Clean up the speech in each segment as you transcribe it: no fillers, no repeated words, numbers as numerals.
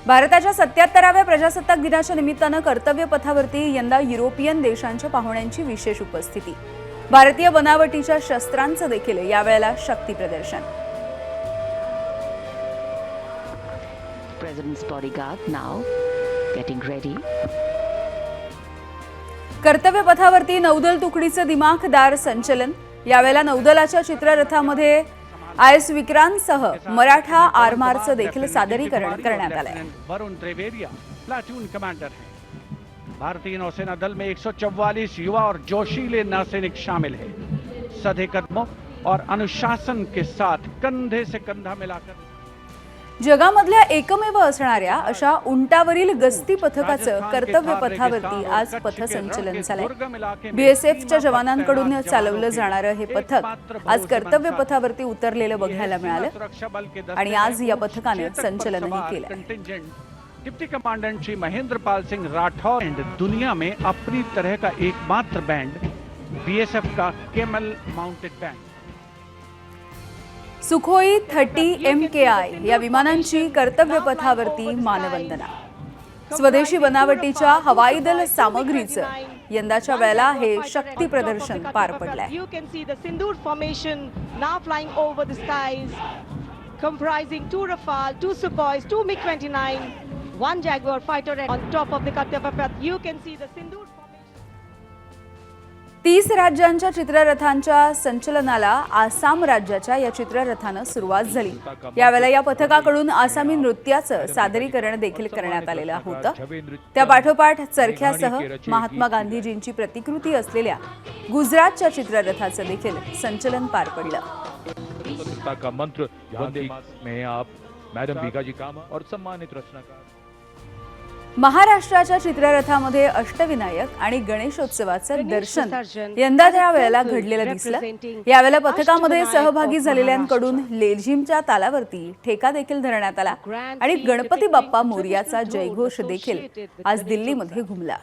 भारताच्या 77व्या प्रजासत्ताक दिनाच्या निमित्तानं कर्तव्य पथावरती यंदा युरोपियन देशांच्या पाहुण्यांची विशेष उपस्थिती. भारतीय बनावटीच्या शस्त्रांचं देखील यावेळेला शक्ती प्रदर्शन. President's bodyguard now getting ready. कर्तव्य पथावरती नौदल तुकडीचे दिमाखदार संचलन. यावेळेला नौदलाच्या चित्ररथामध्ये IS विक्रांतसह मराठा आरमारचं देखील सादरीकरण करण्यात आलंय. वरुण त्रिवेदिया प्लाटून कमांडर हैं. भारतीय नौसेना दल में 144 युवा और जोशीले नौसैनिक शामिल हैं. सधे कदमों और अनुशासन के साथ कंधे से कंधा मिलाकर जगामधल्या एकमेव असणाऱ्या अशा उंटावरील गस्ती पथकाचं कर्तव्य पथावरती आज पथसंचलन झालंय. BSFच्या जवानांकडून चालवलं जाणारं हे पथक आज कर्तव्य पथावरती उतरलेलं बघायला मिळालं आणि आज या पथकाने संचलनही केलं. डिप्टी कमांडेंट श्री महेंद्र पाल सिंह राठौर दुनिया में अपनी तरह का एकमात्र बैंड BSF का camel mounted band. Sukhoi 30 MKI या विमानांची कर्तव्य पथावरती मानवंदना. स्वदेशी बनावटीच्या हवाई दल सामग्रीचं यंदाच्या वेळेला हे शक्ती प्रदर्शन पार पडलंय. You can see the Sindoor formation now flying over the skies, comprising 2 Rafale, 2 Sukhois, 2 MiG-29, 1 Jaguar fighter on top of the Kartavya Path. You can see the Sindoor 30 राज्यांच्या चित्ररथांच्या संचलनाला आसाम राज्याच्या या चित्ररथानं सुरुवात झाली. यावेळेला या पथकाकडून आसामी नृत्याचं सादरीकरण देखील करण्यात आलेलं होतं. त्या पाठोपाठ चरख्यासह महात्मा गांधीजींची प्रतिकृती असलेल्या गुजरातच्या चित्ररथाचं देखील संचलन पार पडलं. का मंत्र वंदे में आप मैडम भीखाजी कामा और सम्मानित रचनाकार. महाराष्ट्राच्या चित्ररथामध्ये अष्टविनायक आणि गणेशोत्सवाचं दर्शन यंदा त्या वेळेला घडलेलं दिसलं. यावेळेला पथकामध्ये सहभागी झालेल्यांकडून लेझिमच्या तालावरती ठेका देखील धरण्यात आला आणि गणपती बाप्पा मोरयाचा जयघोष देखील आज दिल्लीमध्ये घुमला.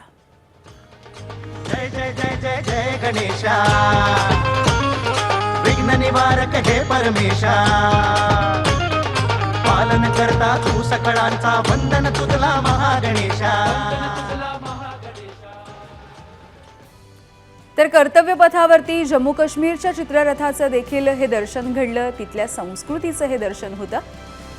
जय जय जय जय जय गणेशा, विघ्न निवारक हे परमेशा, पालन करता तू सकळांचा, वंदन तुझला महागणेशा. तर कर्तव्य पथावरती जम्मू काश्मीरच्या चित्ररथाचं देखील हे दर्शन घडलं. तिथल्या संस्कृतीचं हे दर्शन होतं.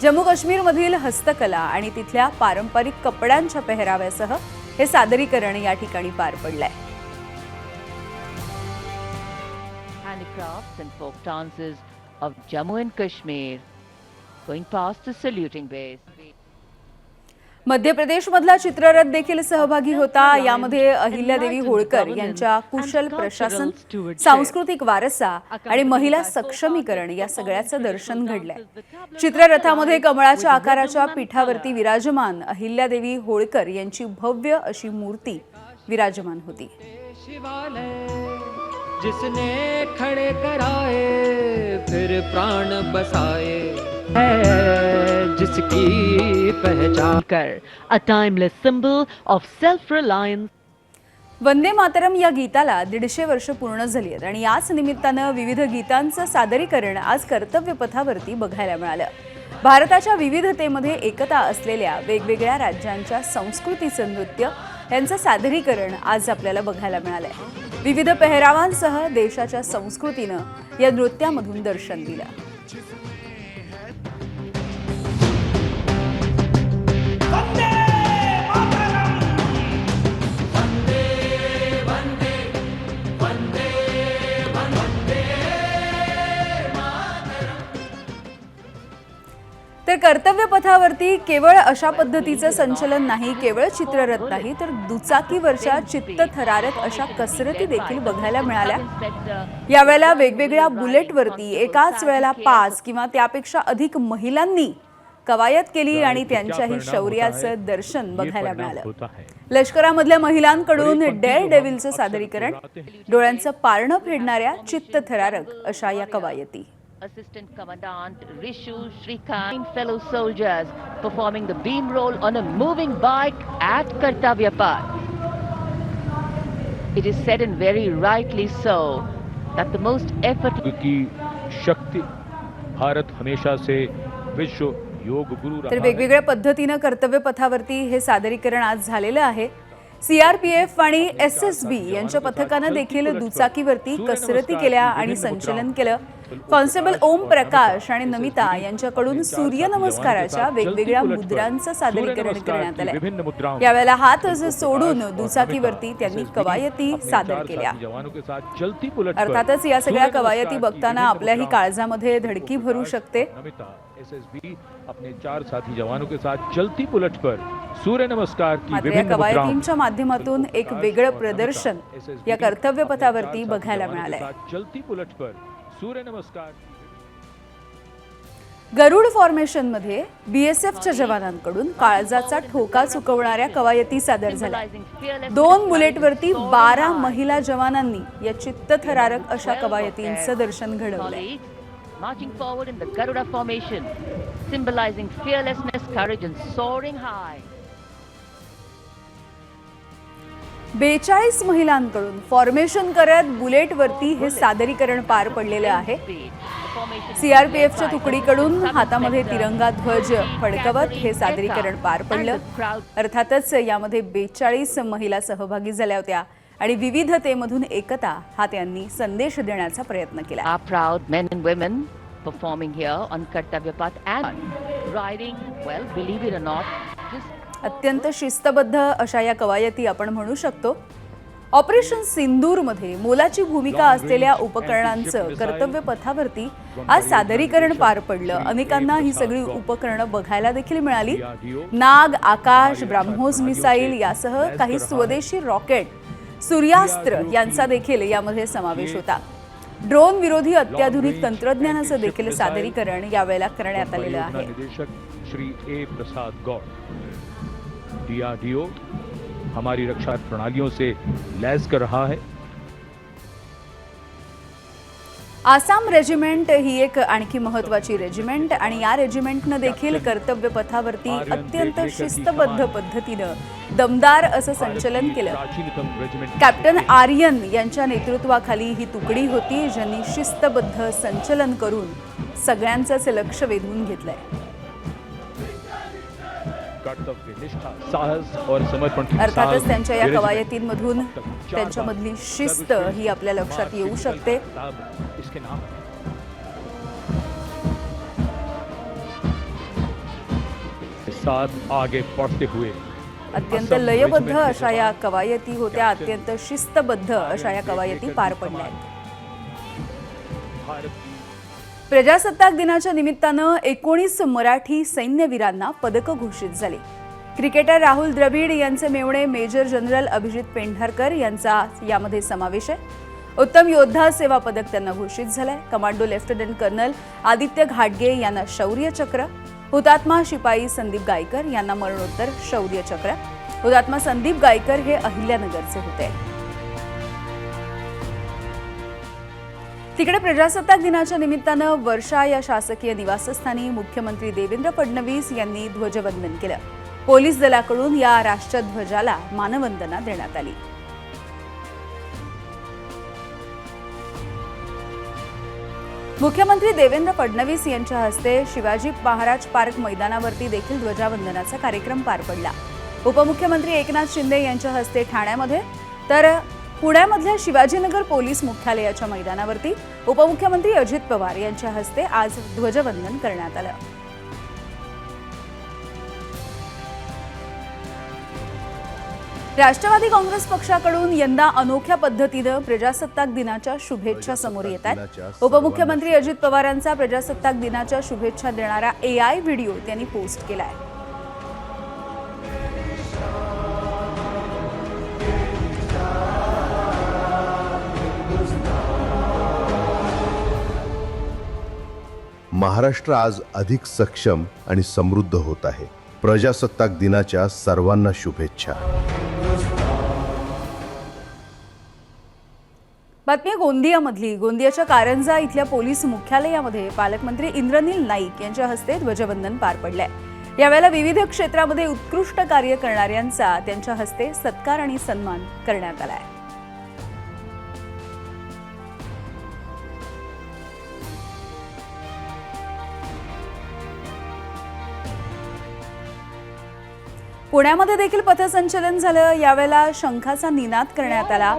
जम्मू काश्मीरमधील हस्तकला आणि तिथल्या पारंपरिक कपड्यांच्या पेहराव्यासह हे सादरीकरण या ठिकाणी पार पडलंय. Handicrafts and folk dances of Jammu and Kashmir going past the saluting base. मध्य प्रदेशमधला चित्ररथ देखील सहभागी होता. यामध्ये अहिल्यादेवी होळकर यांच्या कुशल प्रशासन, सांस्कृतिक वारसा आणि महिला सक्षमीकरण या सगळ्याचं दर्शन घडलंय. चित्ररथामध्ये कमळाच्या आकाराच्या पीठावरती विराजमान अहिल्यादेवी होळकर यांची भव्य अशी मूर्ती विराजमान होती. जिसने खड़े कराए फिर प्राण बसाए जिसकी पहचान कर a timeless symbol of self-reliance. Vande Mataram या गीताला 150 वर्ष पूर्ण झाली आहेत आणि याच निमित्तानं विविध गीतांचं सादरीकरण आज कर्तव्य पथावरती बघायला मिळालं. भारताच्या विविधतेमध्ये एकता असलेल्या वेगवेगळ्या राज्यांच्या संस्कृतीचं नृत्य यांचं सादरीकरण आज आपल्याला बघायला मिळालंय. विविध पेहरावांसह देशाच्या संस्कृतीनं या नृत्यामधून दर्शन दिलं. तर कर्तव्य पथावरती केवळ अशा पद्धतीचं संचलन नाही, केवळ चित्ररथ नाही, तर दुचाकीवरच्या चित्तथरारक अशा कसरती देखील बघायला मिळाल्या. यावेळेला वेगवेगळ्या बुलेटवरती एकाच वेळेला 5 किंवा त्यापेक्षा अधिक महिलांनी कवायत केली आणि त्यांच्याही शौर्याचं दर्शन बघायला मिळालं. लष्करामधल्या महिलांकडून डेअर डेव्हिलचं सादरीकरण, डोळ्यांचं पारणं फेडणाऱ्या चित्तथरारक अशा या कवायती. Assistant Commandant Rishu Shrikant, fellow soldiers performing the beam roll on a moving bike at Kartavya Path. It is said, and very rightly so, that the most effort की शक्ति भारत हमेशा से विश्व योग गुरु तर रहा है। वेगवेगळ्या पद्धतीनं कर्तव्य पथावरती हे सादरीकरण आज झालेलं आहे. सीआरपीएफ आणि एसएसबी यांच्या पथकानं देखील दुचाकीवरती कसरती केल्या आणि संचलन केलं. कॉन्स्टेबल ओम प्रकाश आणि नमिता यांच्याकडून सूर्यनमस्काराच्या वेगवेगळ्या मुद्रांचं सादरीकरण करण्यात आलं. यावेळेला हात सोडून दुचाकीवरती त्यांनी कवायती सादर केल्या. जवानों के साथ चलती पुलट अर्थातच या सगळ्या कवायती बघताना आपल्याही काळजामध्ये धडकी भरू शकते. नमिता एसएसबी अपने 4 साथी जवानों के साथ चलती पुलट पर सूर्य नमस्कार की मात्र या विभिन्न मुद्राओं कवायतींच्या माध्यमातून एक वेगळं प्रदर्शन या कर्तव्य पथावरती बघायला मिळालंय. चलती पुलट पर सूर्य नमस्कार. गरुड फॉर्मेशन मध्ये बीएसएफच्या जवानांकडून काळजाचा ठोका चुकवणाऱ्या कवायती सादर झाल्या. 2 बुलेटवरती 12 महिला जवानांनी या चित्तथरारक अशा कवायतींचं दर्शन घडवलंय. Marching forward in the Garuda formation, symbolizing fearlessness, courage and soaring high. 42 महिलांकडून फॉर्मेशन करत बुलेटवरती हे सादरीकरण पार पडलेले आहे. सीआरपीएफच्या तुकडीकडून हातामध्ये तिरंगा ध्वज फडकवत हे सादरीकरण पार पडलं. अर्थातच यामध्ये 42 महिला सहभागी झाल्या होत्या आणि विविधतेमधून एकता हा त्यांनी संदेश देण्याचा प्रयत्न केला. Our proud men and women performing here on Kartavya Path and riding, well, believe it or not, just अत्यंत शिस्तबद्ध अशा या कवायती आपण म्हणू शकतो. ऑपरेशन सिंदूरमध्ये मोलाची भूमिका असलेल्या उपकरणांचं कर्तव्य पथावरती आज सादरीकरण पार पडलं. अनेकांना ही सगळी उपकरणं बघायला देखील मिळाली. नाग, आकाश, ब्राह्मोस मिसाईल यासह काही स्वदेशी रॉकेट, सूर्यास्त्र यांचा देखील यामध्ये समावेश होता. ड्रोन विरोधी अत्याधुनिक तंत्रज्ञानाचं देखील सादरीकरण यावेळेला करण्यात आलेलं आहे. निदेशक श्री ए प्रसाद गौड़, डीआरडीओ हमारी रक्षा प्रणालियों से लैस कर रहा है. आसाम रेजिमेंट ही एक आणखी महत्वाची रेजिमेंट आणि या रेजिमेंटनं देखील कर्तव्य पथावरती अत्यंत शिस्तबद्ध पद्धतीनं दमदार असं संचलन केलं. प्राचीनतम रेजिमेंट कॅप्टन आर्यन यांच्या नेतृत्वाखाली ही तुकडी होती ज्यांनी शिस्तबद्ध संचलन करून सगळ्यांचंच लक्ष वेधून घेतलंय. कर्तव्य निष्ठा, साहस और समर्पण की अर्थातच त्यांच्या या कवायतींमधून त्यांच्यामधली शिस्त ही आपल्या लक्षात येऊ शकते. इसके नाम साथ आगे बढ़ते हुए अत्यंत लयबद्ध अशा या कवायती होत्या. अत्यंत शिस्तबद्ध अशा या कवायती पार पडल्या. भारत प्रजासत्ताक दिनाच्या निमित्तानं 19 मराठी सैन्यवीरांना पदकं घोषित झाली. क्रिकेटर राहुल द्रविड यांचे मेवणे मेजर जनरल अभिजित पेंढारकर यांचा यामध्ये समावेश आहे. उत्तम योद्धा सेवा पदक त्यांना घोषित झालंय. कमांडो लेफ्टनंट कर्नल आदित्य घाटगे यांना शौर्य चक्र, हुतात्मा शिपाई संदीप गायकर यांना मरणोत्तर शौर्य चक्र. हुतात्मा संदीप गायकर हे अहिल्यानगरचे होते. तिकडे प्रजासत्ताक दिनाच्या निमित्तानं वर्षा या शासकीय निवासस्थानी मुख्यमंत्री देवेंद्र फडणवीस यांनी ध्वजवंदन केलं. पोलीस दलाकडून या राष्ट्रध्वजाला मानवंदना देण्यात आली. मुख्यमंत्री देवेंद्र फडणवीस यांच्या हस्ते शिवाजी महाराज पार्क मैदानावरती देखील ध्वजावंदनाचा कार्यक्रम पार पडला. उपमुख्यमंत्री एकनाथ शिंदे यांच्या हस्ते ठाण्यामध्ये, तर पुण्यामधल्या शिवाजीनगर पोलीस मुख्यालयाच्या मैदानावरती उपमुख्यमंत्री अजित पवार यांच्या हस्ते आज ध्वजवंदन करण्यात आलं. राष्ट्रवादी काँग्रेस पक्षाकडून यंदा अनोख्या पद्धतीनं प्रजासत्ताक दिनाच्या शुभेच्छा समोर येत आहेत. उपमुख्यमंत्री अजित पवारांचा प्रजासत्ताक दिनाच्या शुभेच्छा देणारा AI व्हिडिओ त्यांनी पोस्ट केलाय. महाराष्ट्र आज अधिक सक्षम आणि समृद्ध होत आहे. प्रजासत्ताक दिनाच्या सर्वांना शुभेच्छा. बातमी गोंदियामधली. गोंदियाच्या कारंजा इथल्या पोलीस मुख्यालयामध्ये पालकमंत्री इंद्रनील नाईक यांच्या हस्ते ध्वजवंदन पार पडलंय. यावेळेला विविध क्षेत्रामध्ये उत्कृष्ट कार्य करणाऱ्यांचा त्यांच्या हस्ते सत्कार आणि सन्मान करण्यात आलाय. पुण्यामध्ये देखील पथसंचलन झालं. यावेळेला शंखाचा निनाद करण्यात आला.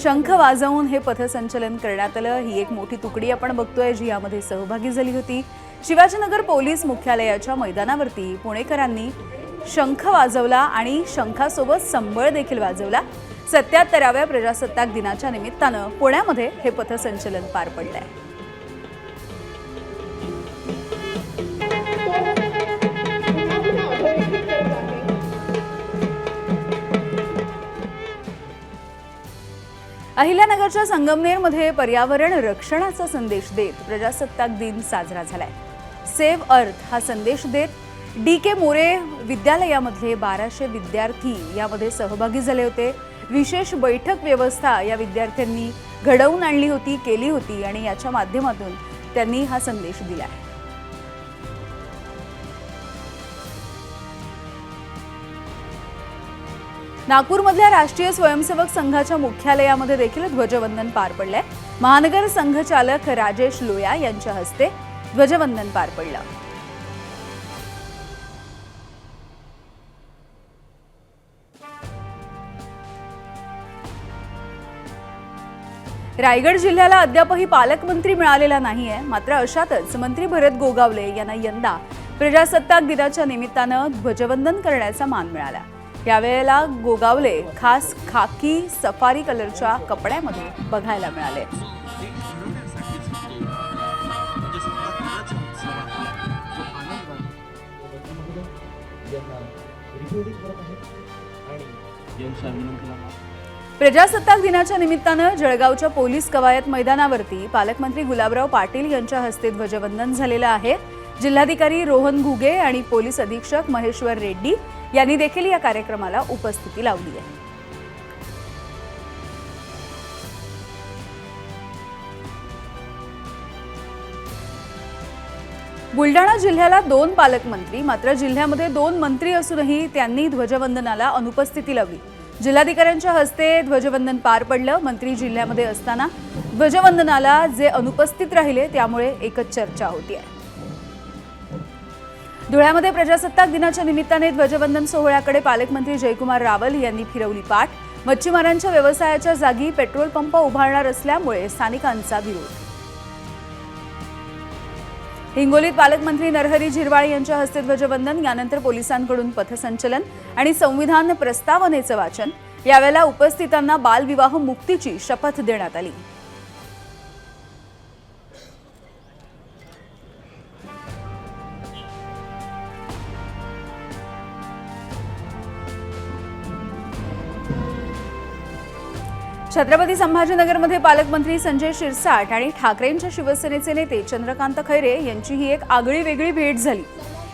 शंख वाजवून हे पथसंचलन करण्यात आलं. ही एक मोठी तुकडी आपण बघतोय जी यामध्ये सहभागी झाली होती. शिवाजीनगर पोलीस मुख्यालयाच्या मैदानावरती पुणेकरांनी शंख वाजवला आणि शंखासोबत संबळ देखील वाजवला. 77व्या प्रजासत्ताक दिनाच्या निमित्तानं पुण्यामध्ये हे पथसंचलन पार पडलंय. अहिल्यानगरच्या संगमनेरमध्ये पर्यावरण रक्षणाचा संदेश देत प्रजासत्ताक दिन साजरा झालाय. सेव्ह अर्थ हा संदेश देत DK मोरे विद्यालयामधले 1200 विद्यार्थी यामध्ये सहभागी झाले होते. विशेष बैठक व्यवस्था या विद्यार्थ्यांनी घडवून आणली होती, केली होती आणि याच्या माध्यमातून त्यांनी हा संदेश दिलाय. नागपूरमधल्या राष्ट्रीय स्वयंसेवक संघाच्या मुख्यालयामध्ये देखील ध्वजवंदन पार पडलंय. महानगर संघचालक राजेश लोया यांच्या हस्ते ध्वजवंदन पार पडलं. रायगड जिल्ह्याला अद्यापही पालकमंत्री मिळालेला नाहीये. मात्र अशातच मंत्री भरत गोगावले यांना यंदा प्रजासत्ताक दिनाच्या निमित्तानं ध्वजवंदन करण्याचा मान मिळाला. यावेळेला गोगावले खास खाकी सफारी कलरच्या कपड्यामध्ये बघायला मिळाले. प्रजासत्ताक दिनाच्या निमित्तानं जळगावच्या पोलीस कवायत मैदानावरती पालकमंत्री गुलाबराव पाटील यांच्या हस्ते ध्वजवंदन झालेलं आहे. जिल्हाधिकारी रोहन घुगे आणि पोलीस अधीक्षक महेश्वर रेड्डी यांनी देखील या कार्यक्रमाला उपस्थिती लावली आहे. बुलडाणा जिल्ह्याला 2 पालकमंत्री, मात्र जिल्ह्यामध्ये 2 मंत्री असूनही त्यांनी ध्वजवंदनाला अनुपस्थिती लावली. जिल्हाधिकाऱ्यांच्या हस्ते ध्वजवंदन पार पडलं. मंत्री जिल्ह्यामध्ये असताना ध्वजवंदनाला जे अनुपस्थित राहिले त्यामुळे एकच चर्चा होतीये. धुळ्यामध्ये प्रजासत्ताक दिनाच्या निमित्ताने ध्वजवंदन सोहळ्याकडे पालकमंत्री जयकुमार रावल यांनी फिरवली पाठ. मच्छीमारांच्या व्यवसायाच्या जागी पेट्रोल पंप उभारणार असल्यामुळे स्थानिकांचा विरोध. हिंगोलीत पालकमंत्री नरहरी झिरवाळ यांच्या हस्ते ध्वजवंदन, यानंतर पोलिसांकडून पथसंचलन आणि संविधान प्रस्तावनेचं वाचन. यावेळेला उपस्थितांना बालविवाह मुक्तीची शपथ देण्यात आली. छत्रपती संभाजीनगरमध्ये पालकमंत्री संजय शिरसाट आणि ठाकरेंच्या शिवसेनेचे नेते चंद्रकांत खैरे यांची ही एक आगळी वेगळी भेट झाली.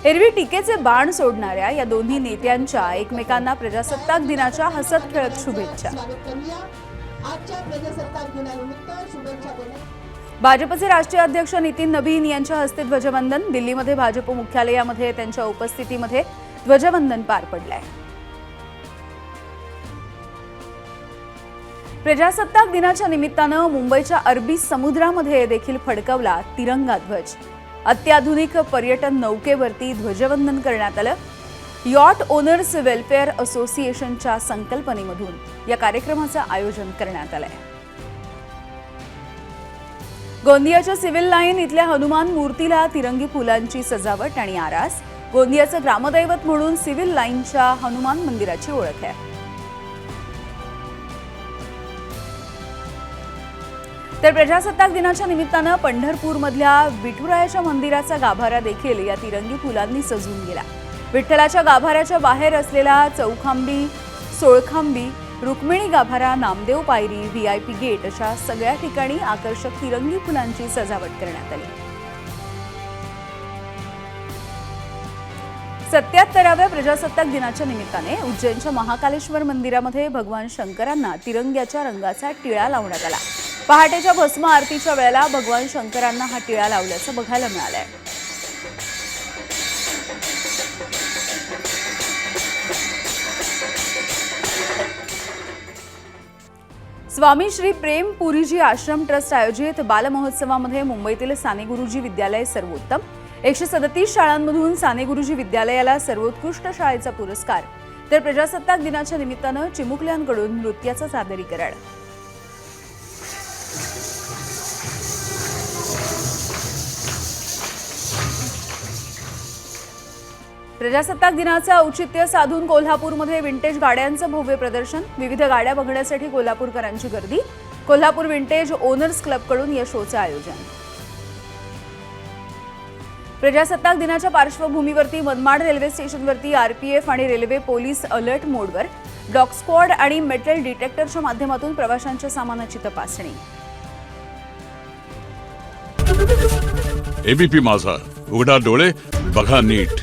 एरवी टीकेचे बाण सोडणाऱ्या या दोन्ही नेत्यांच्या एकमेकांना प्रजासत्ताक दिनाच्या हसत खेळत शुभेच्छा. भाजपचे राष्ट्रीय अध्यक्ष नितीन नबीन यांच्या हस्ते ध्वजवंदन. दिल्लीमध्ये भाजप मुख्यालयामध्ये त्यांच्या उपस्थितीमध्ये ध्वजवंदन पार पडलंय. प्रजासत्ताक दिनाच्या निमित्तानं मुंबईच्या अरबी समुद्रामध्ये देखील फडकवला तिरंगा ध्वज. अत्याधुनिक पर्यटन नौकेवरती ध्वजवंदन करण्यात आलं. यॉट ओनर्स वेलफेअर असोसिएशनच्या संकल्पनेमधून या कार्यक्रमाचं आयोजन करण्यात आलंय. गोंदियाच्या सिव्हिल लाईन इथल्या हनुमान मूर्तीला तिरंगी फुलांची सजावट आणि आरास. गोंदियाचं ग्रामदैवत म्हणून सिव्हिल लाईनच्या हनुमान मंदिराची ओळख आहे. तर प्रजासत्ताक दिनाच्या निमित्तानं पंढरपूरमधल्या विठुरायाच्या मंदिराचा गाभारा देखील या तिरंगी फुलांनी सजून गेला. विठ्ठलाच्या गाभाऱ्याच्या बाहेर असलेला चौखांबी, सोळखांबी, रुक्मिणी गाभारा, नामदेव पायरी, VIP गेट अशा सगळ्या ठिकाणी आकर्षक तिरंगी फुलांची सजावट करण्यात आली. 77व्या प्रजासत्ताक दिनाच्या निमित्ताने उज्जैनच्या महाकालेश्वर मंदिरामध्ये भगवान शंकरांना तिरंग्याच्या रंगाचा टिळा लावण्यात आला. पहाटेच्या भस्म आरतीच्या वेळेला भगवान शंकरांना हा टिळा लावल्याचं बघायला मिळालंय. स्वामी श्री प्रेम पुरीजी आश्रम ट्रस्ट आयोजित बालमहोत्सवामध्ये मुंबईतील साने गुरुजी विद्यालय सर्वोत्तम. 137 शाळांमधून साने गुरुजी विद्यालयाला सर्वोत्कृष्ट शाळेचा पुरस्कार तर प्रजासत्ताक दिनाच्या निमित्तानं चिमुकल्यांकडून नृत्याचं सादरीकरण. प्रजासत्ताक दिनाचं औचित्य साधून कोल्हापूरमध्ये विंटेज गाड्यांचं भव्य प्रदर्शन. विविध गाड्या बघण्यासाठी कोल्हापूरकरांची गर्दी. कोल्हापूर विंटेज ओनर्स क्लबकडून या शोचं आयोजन. प्रजासत्ताक दिनाच्या पार्श्वभूमीवरती मनमाड रेल्वे स्टेशनवरती आरपीएफ आणि रेल्वे पोलीस अलर्ट मोडवर. डॉग स्क्वॉड आणि मेटल डिटेक्टरच्या माध्यमातून प्रवाशांच्या सामानाची तपासणी. एबीपी माझा, उघडा डोळे बघा नीट.